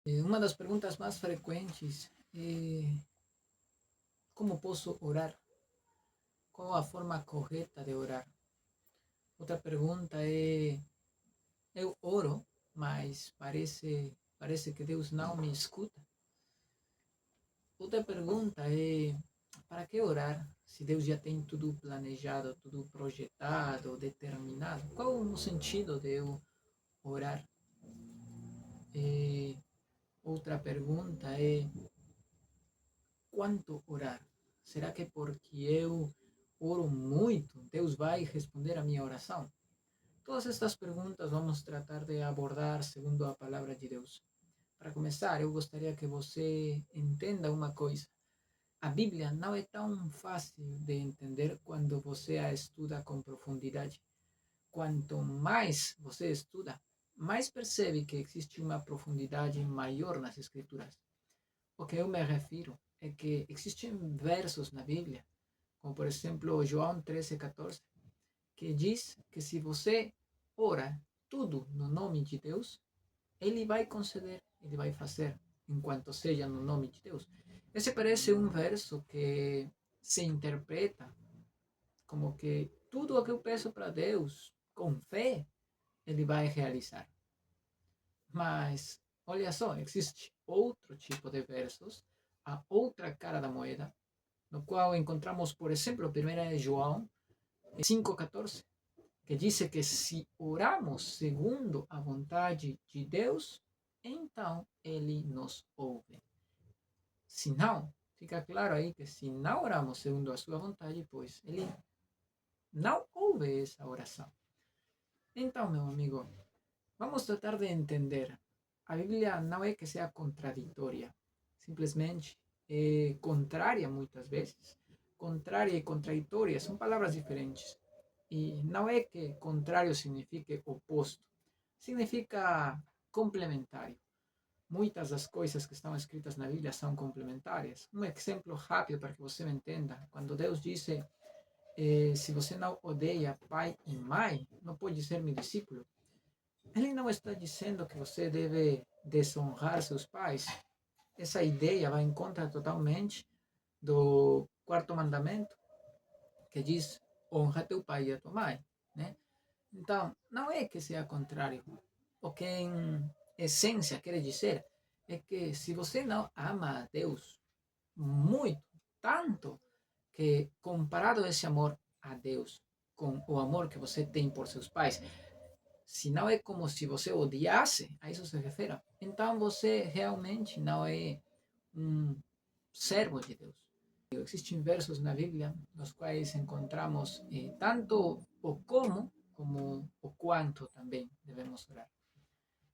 Uma das perguntas mais frequentes é como posso orar? Qual a forma correta de orar? Outra pergunta é: eu oro, mas parece que Deus não me escuta? Outra pergunta é: para que orar se Deus já tem tudo planejado, tudo projetado, determinado? Qual o sentido de eu orar? E outra pergunta é: quanto orar? Será que porque eu oro muito, Deus vai responder a minha oração? Todas estas perguntas vamos tratar de abordar segundo a palavra de Deus. Para começar, eu gostaria que você entenda uma coisa. A Bíblia não é tão fácil de entender quando você a estuda com profundidade. Quanto mais você estuda, mais percebe que existe uma profundidade maior nas Escrituras. O que eu me refiro é que existem versos na Bíblia, como por exemplo João 13:14, que diz que se você ora tudo no nome de Deus, Ele vai conceder, Ele vai fazer, enquanto seja no nome de Deus. Esse parece um verso que se interpreta como que tudo o que eu peço para Deus, com fé, Ele vai realizar. Mas, olha só, existe outro tipo de versos, a outra cara da moeda, no qual encontramos, por exemplo, 1 João 5,14, que diz que se oramos segundo a vontade de Deus, então Ele nos ouve. Se não, fica claro aí que se não oramos segundo a sua vontade, pois Ele não ouve essa oração. Então, meu amigo, vamos tratar de entender. A Bíblia não é que seja contraditória, simplesmente é contrária muitas vezes. Contrária e contraditória são palavras diferentes. E não é que contrário signifique oposto, significa complementário. Muitas das coisas que estão escritas na Bíblia são complementares. Um exemplo rápido para que você me entenda: quando Deus disse, se você não odeia pai e mãe, não pode ser meu discípulo. Ele não está dizendo que você deve desonrar seus pais. Essa ideia vai em contra totalmente do quarto mandamento, que diz: honra teu pai e a tua mãe, né? Então, não é que seja contrário. O que em essência quer dizer é que se você não ama a Deus muito, tanto, que comparado esse amor a Deus com o amor que você tem por seus pais, se não é como se você odiasse, a isso se refere, então você realmente não é um servo de Deus. Existem versos na Bíblia nos quais encontramos tanto o como o quanto também devemos orar.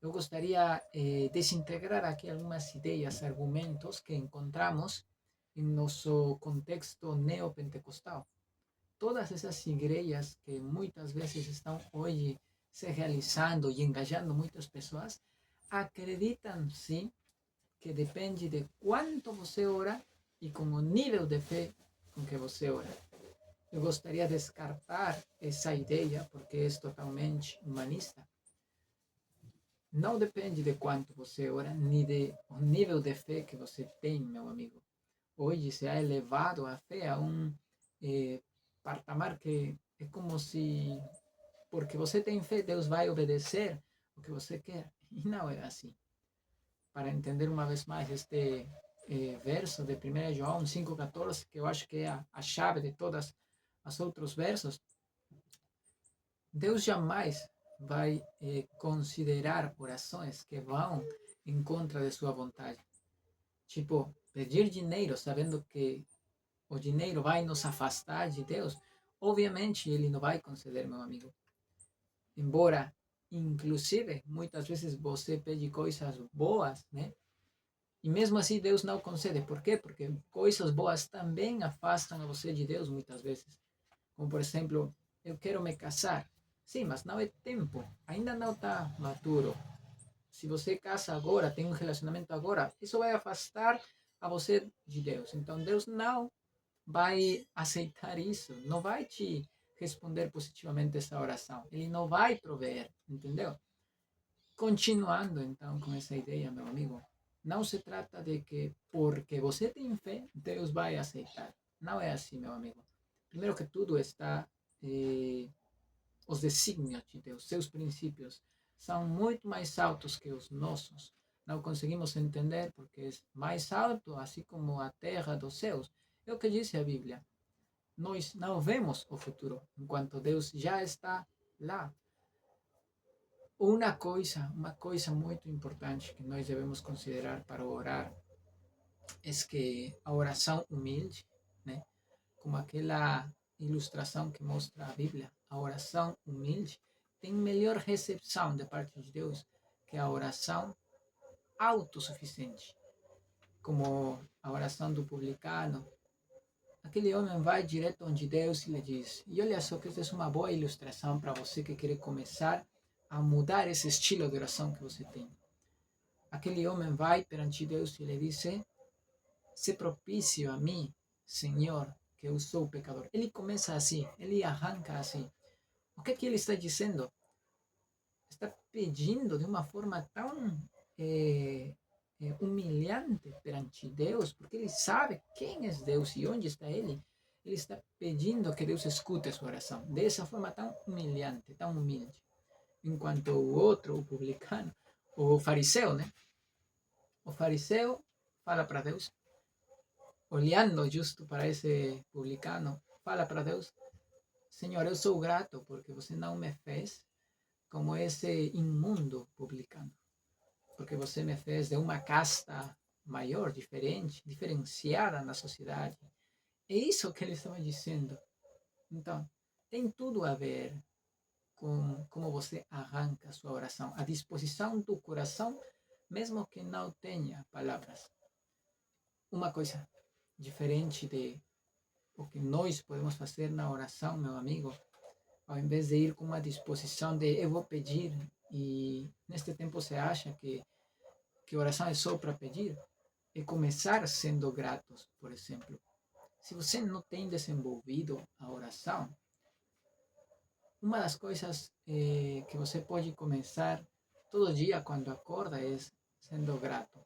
Eu gostaria de desintegrar aqui algumas ideias, argumentos que encontramos em nosso contexto neopentecostal. Todas essas igrejas que muitas vezes estão hoje se realizando e engajando muitas pessoas, acreditam sim que depende de quanto você ora e com o nível de fé com que você ora. Eu gostaria de descartar essa ideia porque é totalmente humanista. Não depende de quanto você ora, nem do nível de fé que você tem, meu amigo. Hoje se ha elevado a fé a um patamar que é como se, porque você tem fé, Deus vai obedecer o que você quer. E não é assim. Para entender uma vez mais este verso de 1 João 5,14, que eu acho que é a chave de todas os outros versos, Deus jamais vai considerar orações que vão em contra de sua vontade. Tipo, pedir dinheiro sabendo que o dinheiro vai nos afastar de Deus, obviamente ele não vai conceder, meu amigo. Embora, inclusive, muitas vezes você pede coisas boas, né? E mesmo assim Deus não concede. Por quê? Porque coisas boas também afastam a você de Deus muitas vezes. Como por exemplo, eu quero me casar. Sim, mas não é tempo. Ainda não está maduro. Se você casa agora, tem um relacionamento agora, isso vai afastar a você de Deus. Então Deus não vai aceitar isso. Não vai te responder positivamente essa oração. Ele não vai prover, entendeu? Continuando então com essa ideia, meu amigo. Não se trata de que porque você tem fé, Deus vai aceitar. Não é assim, meu amigo. Primeiro que tudo está eh, os desígnios de Deus, seus princípios, são muito mais altos que os nossos. Não conseguimos entender porque é mais alto, assim como a terra dos céus. É o que diz a Bíblia. Nós não vemos o futuro, enquanto Deus já está lá. Uma coisa muito importante que nós devemos considerar para orar é que a oração humilde, né, como aquela ilustração que mostra a Bíblia, a oração humilde tem melhor recepção de parte de Deus que a oração autossuficiente, como a oração do publicano. Aquele homem vai direto onde Deus e lhe diz: e olha só que essa é uma boa ilustração para você que quer começar a mudar esse estilo de oração que você tem. Aquele homem vai perante Deus e lhe diz: se propício a mim, Senhor, que eu sou pecador. Ele começa assim, ele arranca assim. O que ele está dizendo? Está pedindo de uma forma tão humilhante perante Deus, porque ele sabe quem é Deus e onde está ele. Ele está pedindo que Deus escute a sua oração, dessa forma tão humilhante, tão humilde. Enquanto o outro, o publicano, o fariseu, né? O fariseu fala para Deus, olhando justo para esse publicano, fala para Deus: Senhor, eu sou grato porque você não me fez como esse imundo publicano, porque você me fez de uma casta maior, diferente, diferenciada na sociedade. É isso que ele estava dizendo. Então, tem tudo a ver com como você arranca a sua oração, a disposição do coração, mesmo que não tenha palavras. Uma coisa diferente de o que nós podemos fazer na oração, meu amigo, ao invés de ir com uma disposição de eu vou pedir e neste tempo se acha que oração é só para pedir, é começar sendo gratos, por exemplo. Se você não tem desenvolvido a oração, uma das coisas que você pode começar todo dia quando acorda é sendo grato.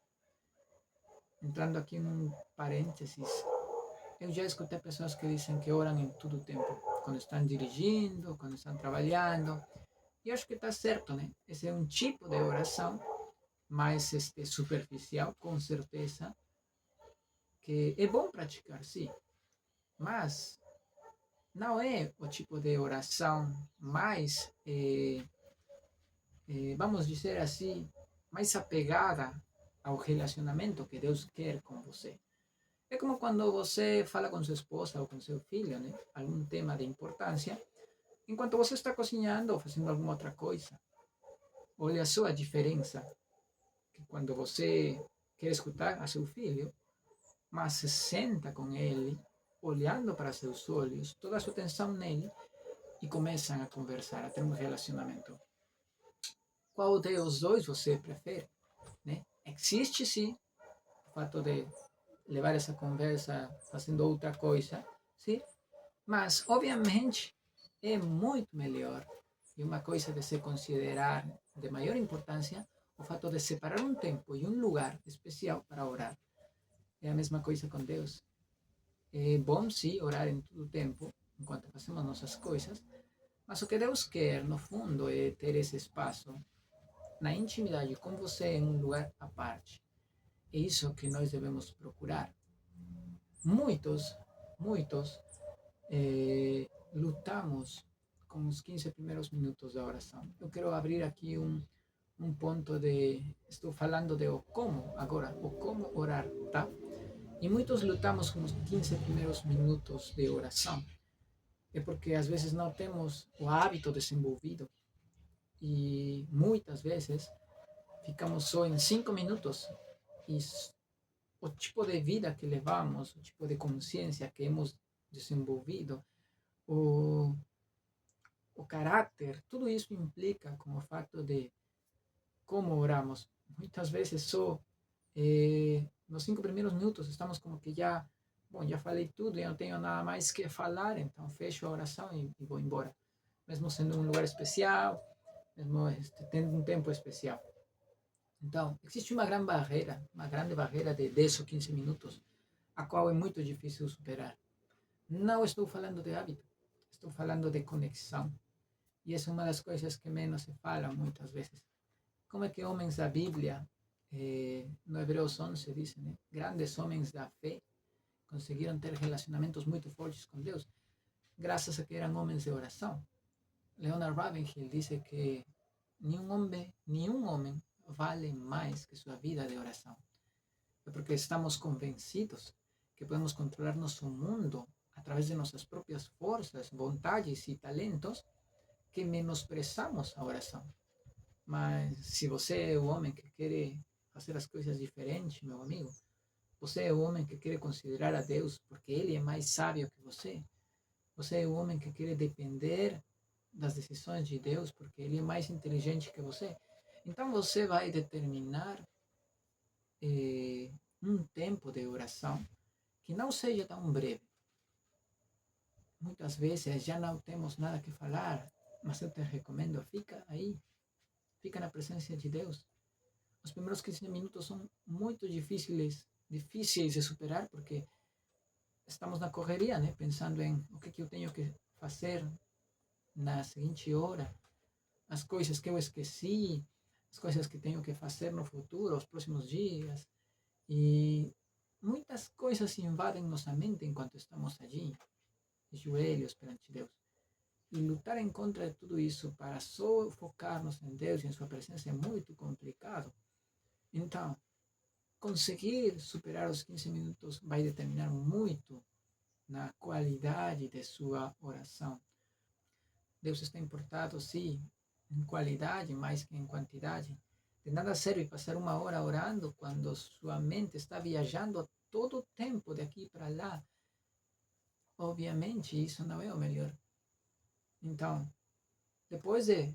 Entrando aqui em um parênteses, eu já escutei pessoas que dizem que oram em todo o tempo, quando estão dirigindo, quando estão trabalhando. E eu acho que está certo, né? Esse é um tipo de oração mais superficial, com certeza, que é bom praticar, sim, mas não é o tipo de oração mais, vamos dizer assim, mais apegada ao relacionamento que Deus quer com você. É como quando você fala com sua esposa ou com seu filho, né? Algum tema de importância, enquanto você está cozinhando ou fazendo alguma outra coisa. Olha só a diferença que quando você quer escutar a seu filho, mas se senta com ele, olhando para seus olhos, toda a sua atenção nele, e começam a conversar, a ter um relacionamento. Qual dos dois você prefere? Né? Existe sim o fato de levar essa conversa fazendo outra coisa, sim? Mas, obviamente, é muito melhor e uma coisa de se considerar de maior importância o fato de separar um tempo e um lugar especial para orar. É a mesma coisa com Deus. É bom, sim, orar em todo o tempo, enquanto fazemos nossas coisas, mas o que Deus quer, no fundo, é ter esse espaço na intimidade com você em um lugar à parte. É isso que nós devemos procurar. Muitos lutamos com os 15 primeiros minutos da oração. Eu quero abrir aqui um ponto de. Estou falando de o como agora, o como orar, tá? E muitos lutamos com os 15 primeiros minutos de oração. É porque às vezes não temos o hábito desenvolvido e muitas vezes ficamos só em 5 minutos e o tipo de vida que levamos, o tipo de consciência que hemos desenvolvido, o, o caráter, tudo isso implica com o fato de como oramos. Muitas vezes só nos 5 primeiros minutos estamos como que já, bom, já falei tudo, já não tenho nada mais que falar, então fecho a oração e vou embora. Mesmo sendo um lugar especial, mesmo tendo um tempo especial. Então, existe uma grande barreira de 10 ou 15 minutos, a qual é muito difícil superar. Não estou falando de hábito, estou falando de conexão. E essa é uma das coisas que menos se fala muitas vezes. Como é que homens da Bíblia, no Hebreus 11 diz, né? Grandes homens da fé conseguiram ter relacionamentos muito fortes com Deus, graças a que eram homens de oração. Leonard Ravenhill disse que nenhum homem vale mais que sua vida de oração. É porque estamos convencidos que podemos controlar nosso mundo através de nossas próprias forças, vontades e talentos, que menosprezamos a oração. Mas se você é o homem que quer fazer as coisas diferentes, meu amigo, você é o homem que quer considerar a Deus porque Ele é mais sábio que você. Você é o homem que quer depender das decisões de Deus porque Ele é mais inteligente que você. Então você vai determinar eh, um tempo de oração que não seja tão breve. Muitas vezes já não temos nada que falar, mas eu te recomendo, fica aí, fica na presença de Deus. Os primeiros 15 minutos são muito difíceis de superar, porque estamos na correria, né? Pensando em o que eu tenho que fazer na seguinte hora, as coisas que eu esqueci, as coisas que tenho que fazer no futuro, os próximos dias. E muitas coisas invadem nossa mente enquanto estamos allí, de joelhos perante Deus. E lutar em contra de tudo isso para só focarmos em Deus e em sua presença é muito complicado. Então, conseguir superar os 15 minutos vai determinar muito na qualidade de sua oração. Deus está importado, sim, em qualidade mais que em quantidade. De nada serve passar uma hora orando quando sua mente está viajando a todo o tempo de aqui para lá. Obviamente, isso não é o melhor. Então, depois de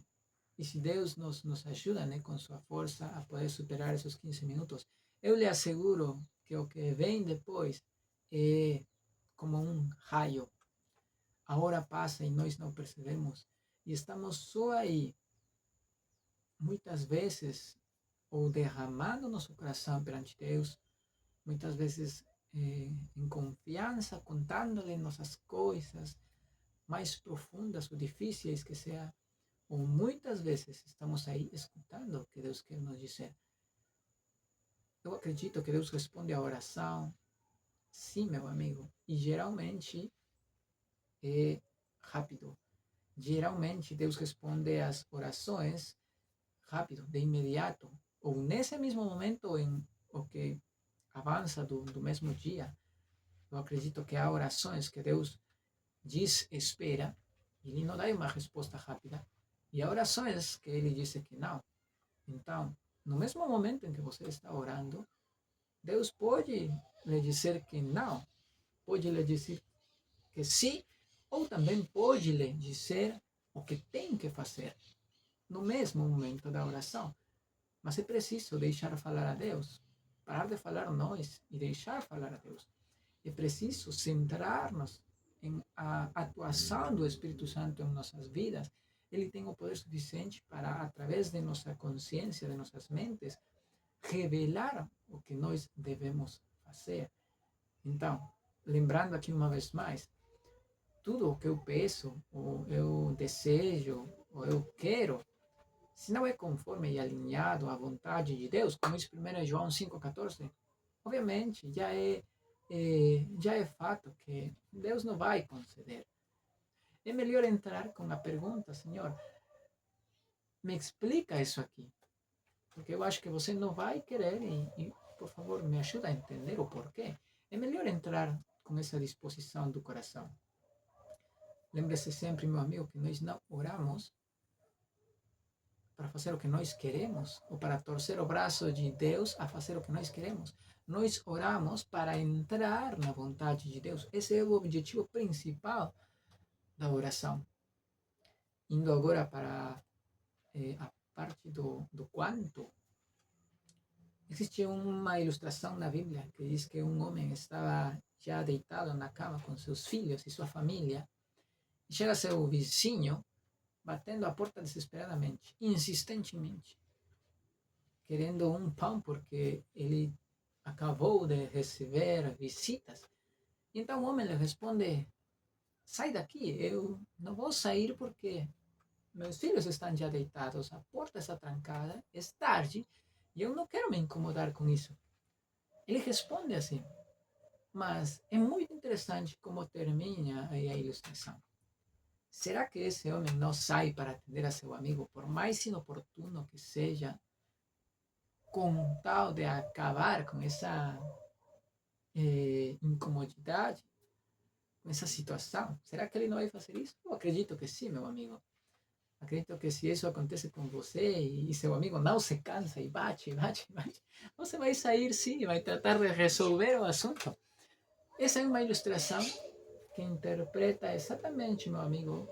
e se Deus nos ajuda, né, com sua força a poder superar esses 15 minutos, eu lhe asseguro que o que vem depois é como um raio. A hora passa e nós não percebemos. E estamos só aí, muitas vezes, ou derramando nosso coração perante Deus, muitas vezes em confiança, contando-lhe nossas coisas mais profundas ou difíceis que seja, ou muitas vezes estamos aí escutando o que Deus quer nos dizer. Eu acredito que Deus responde à oração, sim, meu amigo, e geralmente é rápido. Geralmente Deus responde às orações rápido, de imediato, ou nesse mesmo momento em o que avança do mesmo dia. Eu acredito que há orações que Deus diz espera, e Ele não dá uma resposta rápida, e há orações que Ele diz que não. Então, no mesmo momento em que você está orando, Deus pode lhe dizer que não, pode lhe dizer que sim, ou também pode lhe dizer o que tem que fazer no mesmo momento da oração. Mas é preciso deixar falar a Deus, parar de falar nós e deixar falar a Deus. É preciso centrar-nos em a atuação do Espírito Santo em nossas vidas. Ele tem o poder suficiente para, através de nossa consciência, de nossas mentes, revelar o que nós devemos fazer. Então, lembrando aqui uma vez mais, tudo o que eu peço, ou eu desejo, ou eu quero, se não é conforme e alinhado à vontade de Deus, como diz 1 João 5,14, obviamente já é fato que Deus não vai conceder. É melhor entrar com a pergunta, Senhor, me explica isso aqui, porque eu acho que você não vai querer e por favor, me ajuda a entender o porquê. É melhor entrar com essa disposição do coração. Lembre-se sempre, meu amigo, que nós não oramos para fazer o que nós queremos ou para torcer o braço de Deus a fazer o que nós queremos. Nós oramos para entrar na vontade de Deus. Esse é o objetivo principal da oração. Indo agora para a parte do quanto, existe uma ilustração na Bíblia que diz que um homem estava já deitado na cama com seus filhos e sua família, e chega seu vizinho batendo a porta desesperadamente, insistentemente, querendo um pão porque ele acabou de receber visitas. Então o homem lhe responde: sai daqui, eu não vou sair porque meus filhos estão já deitados, a porta está trancada, é tarde e eu não quero me incomodar com isso. Ele responde assim, mas é muito interessante como termina aí a ilustração. Será que esse homem não sai para atender a seu amigo, por mais inoportuno que seja, com tal de acabar com essa incomodidade, com essa situação? Será que ele não vai fazer isso? Eu acredito que sim, meu amigo. Acredito que se isso acontece com você e seu amigo não se cansa e bate, bate, bate, você vai sair sim e vai tratar de resolver o assunto. Essa é uma ilustração que interpreta exatamente, meu amigo,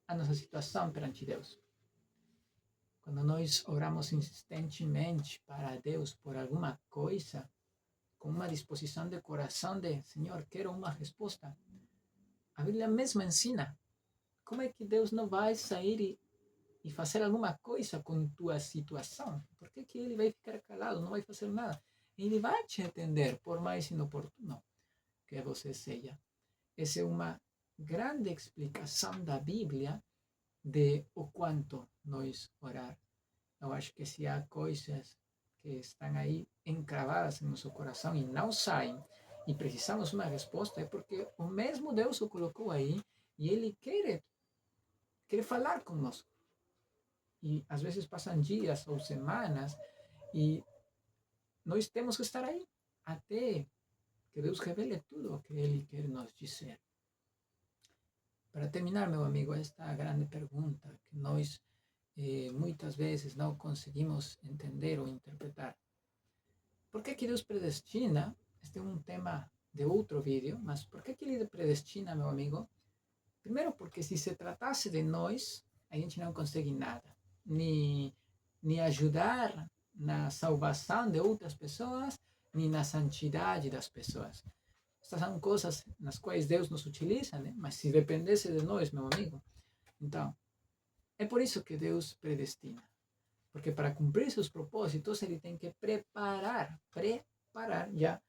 a nossa situação perante Deus. Quando nós oramos insistentemente para Deus por alguma coisa, com uma disposição de coração de Senhor, quero uma resposta. A Bíblia mesma ensina como é que Deus não vai sair e fazer alguma coisa com tua situação. Por que, que ele vai ficar calado, não vai fazer nada? Ele vai te atender, por mais inoportuno que você seja. Essa é uma grande explicação da Bíblia de o quanto nós orar. Eu acho que se há coisas que estão aí encravadas em nosso coração e não saem, e precisamos uma resposta, é porque o mesmo Deus o colocou aí e Ele quer falar conosco. E às vezes passam dias ou semanas e nós temos que estar aí até que Deus revele tudo o que Ele quer nos dizer. Para terminar, meu amigo, esta grande pergunta que nós muitas vezes não conseguimos entender ou interpretar. Por que que Deus predestina? Este é um tema de outro vídeo, mas por que que Ele predestina, meu amigo? Primeiro porque se se tratasse de nós, a gente não consegue nada. Nem ajudar na salvação de outras pessoas, nem na santidade das pessoas. Estas são coisas nas quais Deus nos utiliza, né? Mas se dependesse de nós, meu amigo, então, é por isso que Deus predestina. Porque para cumprir seus propósitos, ele tem que preparar já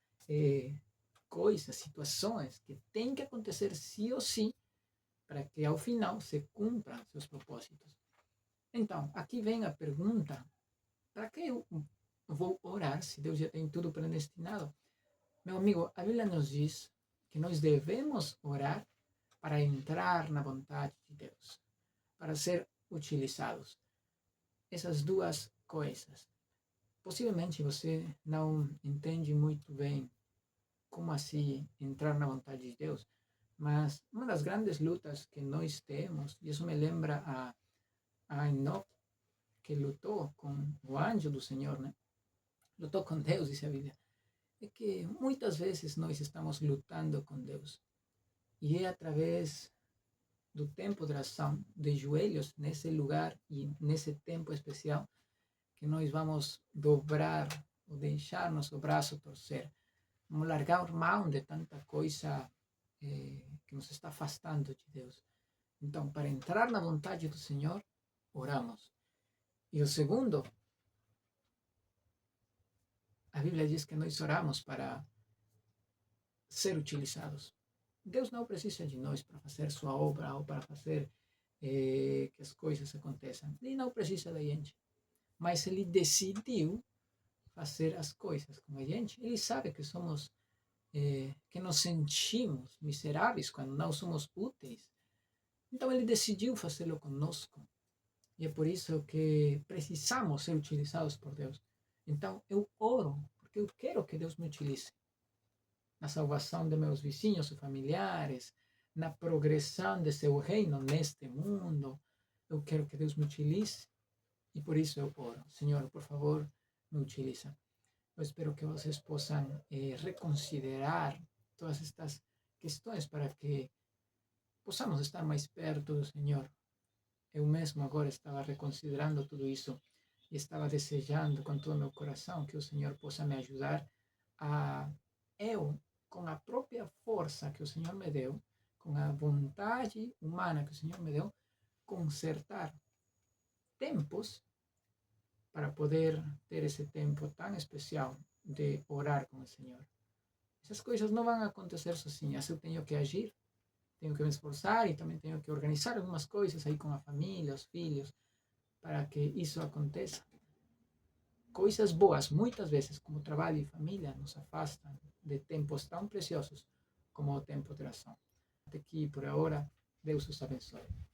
coisas, situações que têm que acontecer sim ou sim, para que ao final se cumpram seus propósitos. Então, aqui vem a pergunta: para que eu vou orar se Deus já tem tudo predestinado? Meu amigo, a Bíblia nos diz que nós devemos orar para entrar na vontade de Deus, para ser utilizados. Essas duas coisas. Possivelmente você não entende muito bem como assim entrar na vontade de Deus, mas uma das grandes lutas que nós temos, e isso me lembra a Enoque, que lutou com o anjo do Senhor, né? Lutou com Deus, diz a Bíblia. É que muitas vezes nós estamos lutando com Deus. E é através do tempo de oração, de joelhos, nesse lugar e nesse tempo especial, que nós vamos dobrar ou deixar nosso braço torcer. Vamos largar mão de tanta coisa que nos está afastando de Deus. Então, para entrar na vontade do Senhor, oramos. E o segundo, a Bíblia diz que nós oramos para ser utilizados. Deus não precisa de nós para fazer sua obra ou para fazer que as coisas aconteçam. Ele não precisa da gente. Mas ele decidiu fazer as coisas com a gente. Ele sabe que somos, que nos sentimos miseráveis quando não somos úteis. Então ele decidiu fazê-lo conosco. E é por isso que precisamos ser utilizados por Deus. Então eu oro, porque eu quero que Deus me utilize na salvação de meus vizinhos e familiares, na progressão de seu reino neste mundo. Eu quero que Deus me utilize e por isso eu oro. Senhor, por favor, me utiliza. Eu espero que vocês possam reconsiderar todas estas questões para que possamos estar mais perto do Senhor. Eu mesmo agora estava reconsiderando tudo isso e estava desejando com todo o meu coração que o Senhor possa me ajudar a eu, com a própria força que o Senhor me deu, com a vontade humana que o Senhor me deu, consertar tempos para poder ter esse tempo tão especial de orar com o Senhor. Essas coisas não vão acontecer sozinhas, eu tenho que agir, tenho que me esforçar e também tenho que organizar algumas coisas aí com a família, os filhos, para que isso aconteça. Coisas boas, muitas vezes, como trabalho e família, nos afastam de tempos tão preciosos como o tempo de oração. Até aqui, por agora, Deus os abençoe.